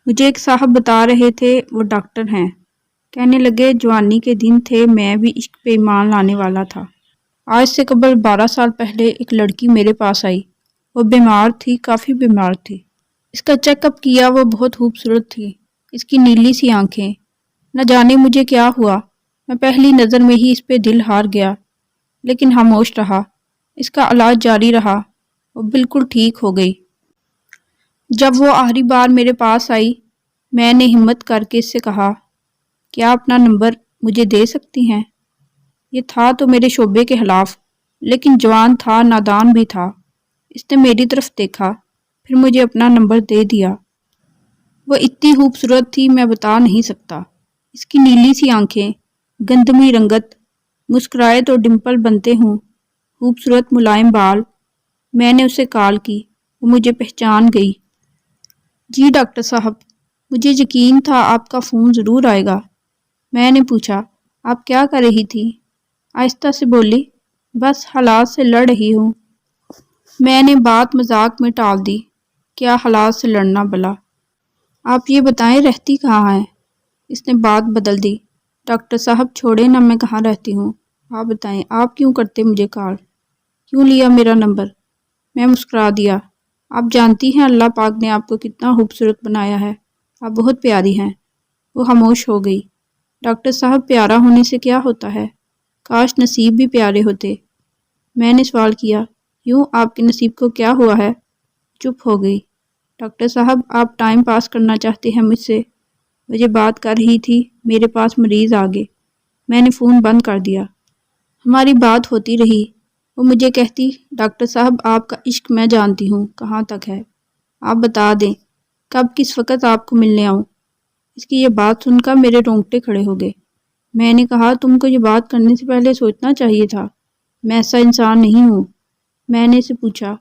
مجھے ایک صاحب بتا رہے تھے وہ ڈاکٹر ہیں۔ کہنے لگے جوانی کے دن تھے، میں بھی عشق پہ ایمان لانے والا تھا۔ آج سے قبل 12 سال پہلے ایک لڑکی میرے پاس آئی۔ وہ بیمار تھی، کافی بیمار تھی۔ اس کا چیک اپ کیا، وہ بہت خوبصورت تھی۔ اس کی نیلی سی آنکھیں، نہ جانے مجھے کیا ہوا، میں پہلی نظر میں ہی اس پہ دل ہار گیا، لیکن خاموش رہا۔ اس کا علاج جاری رہا، وہ بالکل ٹھیک ہو گئی۔ جب وہ آخری بار میرے پاس آئی، میں نے ہمت کر کے اس سے کہا، کیا اپنا نمبر مجھے دے سکتی ہیں؟ یہ تھا تو میرے شعبے کے خلاف، لیکن جوان تھا، نادان بھی تھا۔ اس نے میری طرف دیکھا، پھر مجھے اپنا نمبر دے دیا۔ وہ اتنی خوبصورت تھی میں بتا نہیں سکتا۔ اس کی نیلی سی آنکھیں، گندمی رنگت، مسکرائے تو ڈمپل بنتے ہوں، خوبصورت ملائم بال۔ میں نے اسے کال کی، وہ مجھے پہچان گئی۔ جی ڈاکٹر صاحب، مجھے یقین تھا آپ کا فون ضرور آئے گا۔ میں نے پوچھا، آپ کیا کر رہی تھی؟ آہستہ سے بولی، بس حالات سے لڑ رہی ہوں۔ میں نے بات مذاق میں ٹال دی، کیا حالات سے لڑنا بلا؟ آپ یہ بتائیں رہتی کہاں ہیں؟ اس نے بات بدل دی، ڈاکٹر صاحب چھوڑے نہ، میں کہاں رہتی ہوں، آپ بتائیں آپ کیوں کرتے مجھے کال، کیوں لیا میرا نمبر؟ میں مسکرا دیا، آپ جانتی ہیں اللہ پاک نے آپ کو کتنا خوبصورت بنایا ہے، آپ بہت پیاری ہیں۔ وہ خاموش ہو گئی۔ ڈاکٹر صاحب پیارا ہونے سے کیا ہوتا ہے؟ کاش نصیب بھی پیارے ہوتے۔ میں نے سوال کیا، یوں آپ کے نصیب کو کیا ہوا ہے؟ چپ ہو گئی۔ ڈاکٹر صاحب آپ ٹائم پاس کرنا چاہتے ہیں مجھ سے؟ مجھے بات کر رہی تھی، میرے پاس مریض آ گئے۔ میں نے فون بند کر دیا۔ ہماری بات ہوتی رہی۔ وہ مجھے کہتی، ڈاکٹر صاحب آپ کا عشق میں جانتی ہوں کہاں تک ہے، آپ بتا دیں کب کس وقت آپ کو ملنے آؤں۔ اس کی یہ بات سن کر میرے رونگٹے کھڑے ہو گئے۔ میں نے کہا، تم کو یہ بات کرنے سے پہلے سوچنا چاہیے تھا، میں ایسا انسان نہیں ہوں۔ میں نے اسے پوچھا،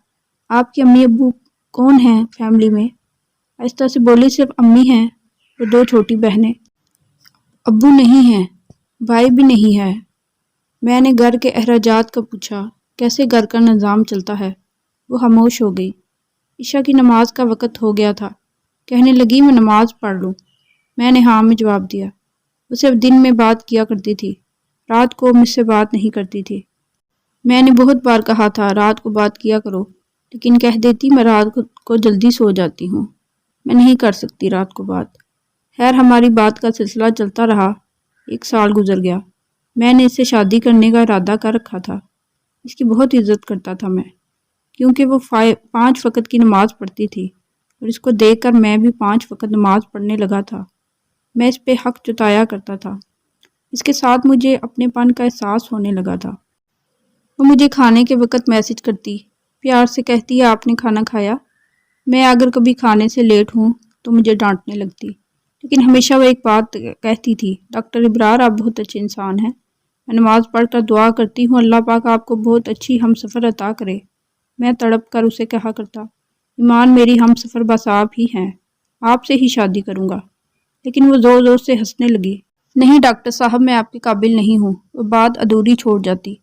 آپ کے امی ابو کون ہیں فیملی میں؟ آہستہ سے بولی، صرف امی ہیں اور 2 چھوٹی بہنیں، ابو نہیں ہیں، بھائی بھی نہیں ہے۔ میں نے گھر کے اخراجات کا پوچھا، کیسے گھر کا نظام چلتا ہے؟ وہ خاموش ہو گئی۔ عشاء کی نماز کا وقت ہو گیا تھا، کہنے لگی میں نماز پڑھ لوں۔ میں نے ہاں میں جواب دیا۔ وہ صرف دن میں بات کیا کرتی تھی، رات کو مجھ سے بات نہیں کرتی تھی۔ میں نے بہت بار کہا تھا رات کو بات کیا کرو، لیکن کہہ دیتی میں رات کو جلدی سو جاتی ہوں، میں نہیں کر سکتی رات کو بات۔ خیر ہماری بات کا سلسلہ چلتا رہا۔ 1 سال گزر گیا۔ میں نے اس سے شادی کرنے کا ارادہ کر رکھا تھا۔ اس کی بہت عزت کرتا تھا میں، کیونکہ وہ 5 وقت کی نماز پڑھتی تھی، اور اس کو دیکھ کر میں بھی 5 وقت نماز پڑھنے لگا تھا۔ میں اس پہ حق جتایا کرتا تھا۔ اس کے ساتھ مجھے اپنے پن کا احساس ہونے لگا تھا۔ وہ مجھے کھانے کے وقت میسج کرتی، پیار سے کہتی ہے آپ نے کھانا کھایا؟ میں اگر کبھی کھانے سے لیٹ ہوں تو مجھے ڈانٹنے لگتی، لیکن ہمیشہ وہ ایک بات کہتی تھی، ڈاکٹر ابرار آپ بہت اچھے انسان ہیں۔ میں نماز پڑھ کر دعا کرتی ہوں اللہ پاک آپ کو بہت اچھی ہم سفر عطا کرے۔ میں تڑپ کر اسے کہا کرتا، ایمان میری ہم سفر بس آپ ہی ہیں، آپ سے ہی شادی کروں گا۔ لیکن وہ زور زور سے ہنسنے لگی۔ نہیں ڈاکٹر صاحب میں آپ کے قابل نہیں ہوں۔ وہ بات ادھوری چھوڑ جاتی۔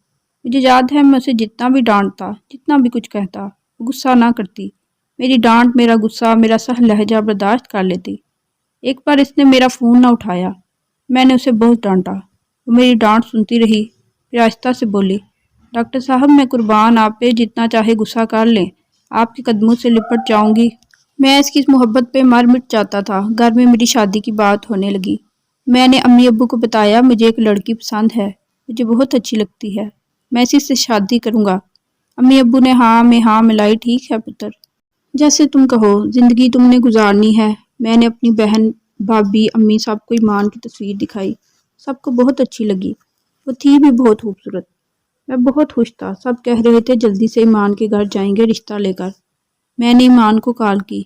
مجھے یاد ہے میں اسے جتنا بھی ڈانٹتا، جتنا بھی کچھ کہتا، وہ غصہ نہ کرتی۔ میری ڈانٹ، میرا غصہ، میرا سخت لہجہ برداشت کر لیتی۔ ایک بار اس نے میرا فون نہ اٹھایا، میں نے اسے بہت ڈانٹا۔ وہ میری ڈانٹ سنتی رہی، پھر آہستہ سے بولی، ڈاکٹر صاحب میں قربان آپ پہ جتنا چاہے غصہ کر لیں، آپ کے قدموں سے لپٹ جاؤں گی۔ میں اس کی محبت پہ مر مٹ جاتا تھا۔ گھر میں میری شادی کی بات ہونے لگی۔ میں نے امی ابو کو بتایا مجھے ایک لڑکی پسند ہے، مجھے بہت اچھی لگتی ہے، میں اسی سے شادی کروں گا۔ امی ابو نے ہاں میں ہاں ملائی، ٹھیک ہے پتر، جیسے تم کہو، زندگی تم نے گزارنی ہے۔ میں نے اپنی بہن، بھابھی، امی سب کو ایمان کی تصویر دکھائی، سب کو بہت اچھی لگی، وہ تھی بھی بہت خوبصورت۔ میں بہت خوش تھا، سب کہہ رہے تھے جلدی سے ایمان کے گھر جائیں گے رشتہ لے کر۔ میں نے ایمان کو کال کی،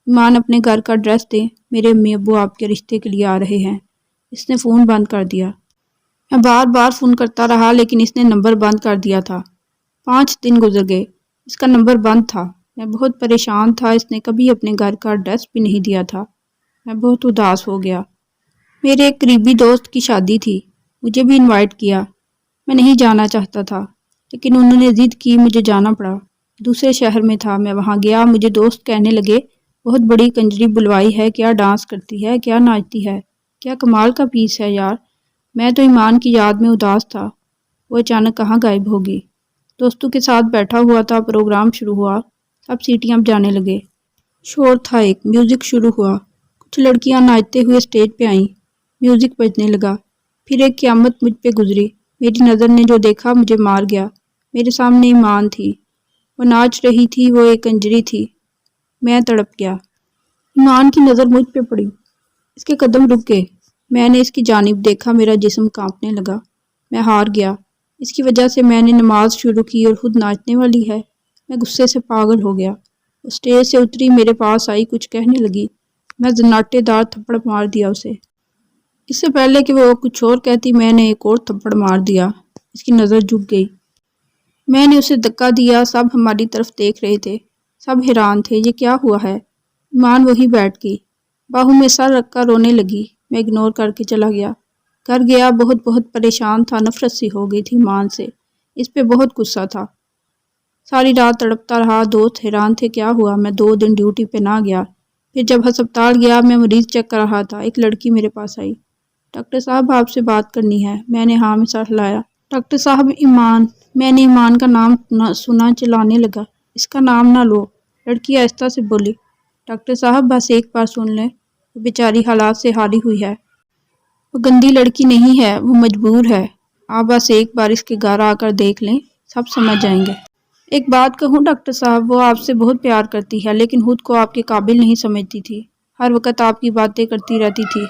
ایمان اپنے گھر کا ایڈریس دے، میرے امی ابو آپ کے رشتے کے لیے آ رہے ہیں۔ اس نے فون بند کر دیا۔ میں بار بار فون کرتا رہا لیکن اس نے نمبر بند کر دیا تھا۔ 5 دن گزر گئے، اس کا نمبر بند تھا۔ میں بہت پریشان تھا، اس نے کبھی اپنے گھر کا ایڈریس بھی نہیں دیا تھا۔ میں بہت اداس ہو گیا۔ میرے ایک قریبی دوست کی شادی تھی، مجھے بھی انوائٹ کیا۔ میں نہیں جانا چاہتا تھا، لیکن انہوں نے ضد کی، مجھے جانا پڑا۔ دوسرے شہر میں تھا، میں وہاں گیا، مجھے دوست کہنے لگے بہت بڑی کنجری بلوائی ہے، کیا ڈانس کرتی ہے، کیا ناچتی ہے، کیا کمال کا پیس ہے یار۔ میں تو ایمان کی یاد میں اداس تھا، وہ اچانک کہاں غائب ہوگی۔ دوستوں کے ساتھ بیٹھا ہوا تھا، پروگرام شروع ہوا، سب سیٹیاں بجانے لگے، شور تھا، ایک میوزک شروع ہوا، کچھ لڑکیاں ناچتے ہوئے اسٹیج پہ آئیں، میوزک بجنے لگا، پھر ایک قیامت مجھ پہ گزری، میری نظر نے جو دیکھا مجھے مار گیا۔ میرے سامنے ایمان تھی، وہ ناچ رہی تھی، وہ ایک کنجری تھی، میں تڑپ گیا۔ ایمان کی نظر مجھ پہ پڑی، اس کے قدم رک گئے، میں نے اس کی جانب دیکھا، میرا جسم کانپنے لگا، میں ہار گیا، اس کی وجہ سے میں نے نماز شروع کی اور خود ناچنے والی ہے۔ میں غصے سے پاگل ہو گیا، وہ اسٹیج سے اتری، میرے پاس آئی، کچھ کہنے لگی، میں زناٹے دار تھپڑ مار دیا اسے۔ اس سے پہلے کہ وہ کچھ اور کہتی میں نے ایک اور تھپڑ مار دیا، اس کی نظر جھک گئی، میں نے اسے دھکا دیا، سب ہماری طرف دیکھ رہے تھے، سب حیران تھے، یہ کیا ہوا ہے۔ ایمان وہی بیٹھ گئی، باہوں میں سر رکھ کر رونے لگی، میں اگنور کر کے چلا گیا، گھر گیا، بہت پریشان تھا، نفرت سی ہو گئی تھی ایمان سے، اس پہ بہت غصہ تھا، ساری رات تڑپتا رہا، دوست حیران تھے کیا ہوا، میں 2 دن ڈیوٹی پہ نہ گیا، پھر جب ہسپتال گیا میں مریض چیک کر رہا تھا، ایک لڑکی میرے پاس آئی، ڈاکٹر صاحب آپ سے بات کرنی ہے، میں نے ہاں میں سر ہلایا، ڈاکٹر صاحب ایمان، میں نے ایمان کا نام سنا، چلانے لگا، اس کا نام نہ لو، لڑکی آہستہ سے بولی، ڈاکٹر صاحب بس ایک بار سن لیں، وہ بیچاری حالات سے ہاری ہوئی ہے، وہ گندی لڑکی نہیں ہے، وہ مجبور ہے، آپ بس ایک بار اس کے گھر آ کر دیکھ لیں، سب سمجھ جائیں گے۔ ایک بات کہوں ڈاکٹر صاحب، وہ آپ سے بہت پیار کرتی ہے، لیکن خود کو آپ کے قابل نہیں سمجھتی تھی، ہر وقت آپ کی باتیں کرتی رہتی تھی،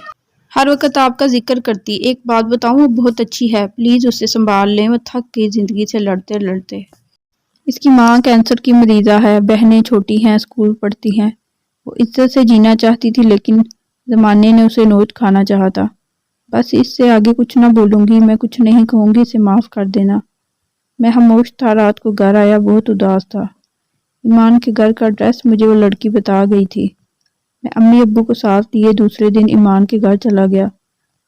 ہر وقت آپ کا ذکر کرتی، ایک بات بتاؤں وہ بہت اچھی ہے، پلیز اسے سنبھال لیں، وہ تھک گئی زندگی سے لڑتے لڑتے۔ اس کی ماں کینسر کی مریضہ ہے، بہنیں چھوٹی ہیں، اسکول پڑھتی ہیں، وہ عزت سے جینا چاہتی تھی لیکن زمانے نے اسے نوچ کھانا چاہا تھا۔ بس اس سے آگے کچھ نہ بولوں گی، میں کچھ نہیں کہوں گی، اسے معاف کر دینا۔ میں خاموش تھا، رات کو گھر آیا بہت اداس تھا، ایمان کے گھر کا ایڈریس مجھے وہ لڑکی بتا گئی تھی، میں امی ابو کو ساتھ لیے دوسرے دن ایمان کے گھر چلا گیا،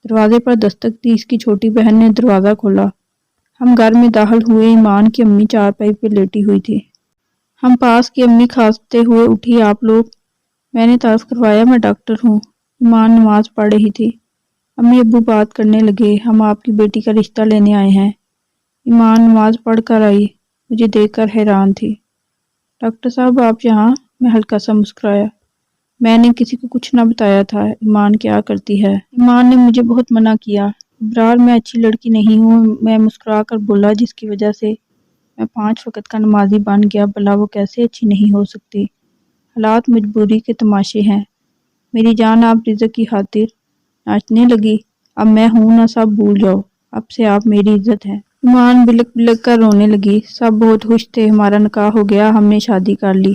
دروازے پر دستک دی، اس کی چھوٹی بہن نے دروازہ کھولا، ہم گھر میں داخل ہوئے، ایمان کی امی چارپائی پہ لیٹی ہوئی تھی، ہم پاس کی امی کھانستے ہوئے اٹھی، آپ لوگ؟ میں نے تعارف کروایا، میں ڈاکٹر ہوں، ایمان نماز پڑھ رہی تھی، امی ابو بات کرنے لگے، ہم آپ کی بیٹی کا رشتہ لینے آئے ہیں، ایمان نماز پڑھ کر آئی، مجھے دیکھ کر حیران تھی، ڈاکٹر صاحب آپ یہاں؟ میں ہلکا سا مسکرایا، میں نے کسی کو کچھ نہ بتایا تھا، ایمان کیا کرتی ہے، ایمان نے مجھے بہت منع کیا، ابرار میں اچھی لڑکی نہیں ہوں، میں مسکرا کر بولا، جس کی وجہ سے میں 5 وقت کا نمازی بن گیا، بھلا وہ کیسے اچھی نہیں ہو سکتی، حالات مجبوری کے تماشے ہیں، میری جان آپ رزق کی خاطر ناچنے لگی، اب میں ہوں نہ، سب بھول جاؤ، اب سے آپ میری عزت ہے۔ ایمان بلک بلک کر رونے لگی، سب بہت خوش تھے، ہمارا نکاح ہو گیا، ہم نے شادی کر لی،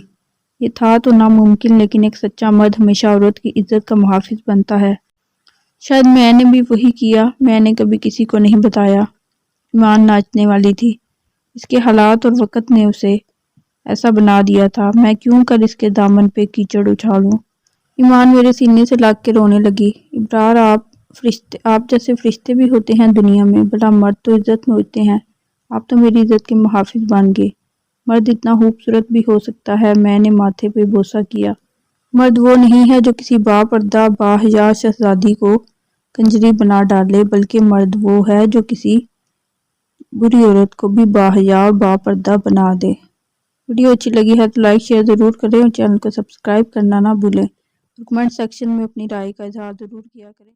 یہ تھا تو ناممکن، لیکن ایک سچا مرد ہمیشہ عورت کی عزت کا محافظ بنتا ہے، شاید میں نے بھی وہی کیا، میں نے کبھی کسی کو نہیں بتایا، ایمان ناچنے والی تھی، اس کے حالات اور وقت نے اسے ایسا بنا دیا تھا، میں کیوں کر اس کے دامن پہ کیچڑ اچھالوں۔ ایمان میرے سینے سے لگ کے رونے لگی، ابرار آپ جیسے فرشتے بھی ہوتے ہیں دنیا میں، بڑا مرد تو عزت نوچتے ہیں، آپ تو میری عزت کے محافظ بن گئے، مرد اتنا خوبصورت بھی ہو سکتا ہے، میں نے ماتھے پہ بوسہ کیا، مرد وہ نہیں ہے جو کسی با پردہ باحیا شہزادی کو کنجری بنا ڈالے، بلکہ مرد وہ ہے جو کسی بری عورت کو بھی باحیا اور با پردہ بنا دے۔ ویڈیو اچھی لگی ہے تو لائک شیئر ضرور کریں اور چینل کو سبسکرائب کرنا نہ بھولیں، اور کمنٹ سیکشن میں اپنی رائے کا اظہار ضرور کیا کریں۔